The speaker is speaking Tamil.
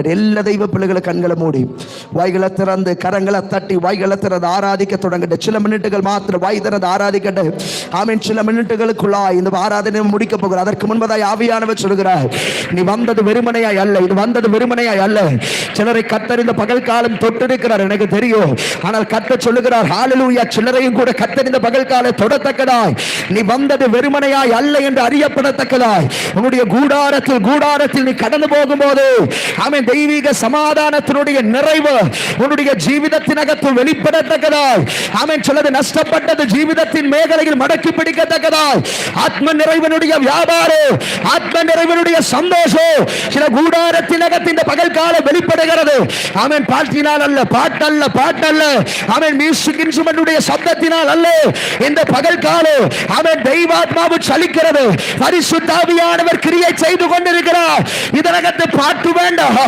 எல்லா தெய்வ பிள்ளைகளை கண்களை மூடி வாய்களை திறந்து கரங்களை தட்டி வாய்களை திறந்து ஆராதிக்க தொடங்கட்ட. சில மினிட்டுகள் மாத்திரம் வாய் திறந்து ஆராதிக்கட்ட. ஆமீன். சில மினிட்டுகளுக்குள்ளாய் இந்த ஆராதனை முடிக்க போகிறார். அதற்கு முன்பதாய் ஆவியானவர் சொல்கிறார், நீ வந்தது வெறுமனையாய் அல்ல, இது வந்தது வெறுமனையாய் அல்ல. சிலரை கர்த்தர் இந்த பகல் காலம் தொட்டிருக்கிறார், எனக்கு தெரியும். ஆனால் கர்த்தர் சொல்லுகிறார், ஹalleluya, சிலரையும் கூட கர்த்தர் இந்த பகல் காலம் தொடத்தக்கதாய் நீ வந்தது வெறுமனையாய் அல்ல என்று அறியப்படத்தக்கதாய் உன்னுடைய கூடாரத்தில் நீ கடந்து போகும்போது ஆமென், தெய்வீக சமாதானத்தினுடைய நிறைவு உன்னுடைய ஜீவிதத்தினகத்தில் வெளிப்படத்தக்கதாய் ஆமென், சிலது நஷ்டப்பட்டது ஜீவிதத்தின் மேகலையில் மடக்கி பிடிக்கத்தக்கதாய் ஆத்ம நிறைவனுடைய வியாபாரம், ஆத்ம நிறைவனுடைய சந்தோஷம் சில கூடாரத்தினகத்தின் இந்த பகல் காலம் வெளிப்படுகிறது. ஆமென். பாட்டினால் அல்ல, பாட்டல்ல ஆமென், மியூசிக் இன்ஸ்ட்ருமென்ட்டுடைய சப்தத்தினால் அல்ல. இந்த பகல் காலம் ஆமென், தெய்வாத்மாவு சலிக்கிறது. பரிசுத்த ஆவியானவர் கிரியை செய்து கொண்டிருக்கிறார். இதனகத்து பாட்டு வேண்டாம்,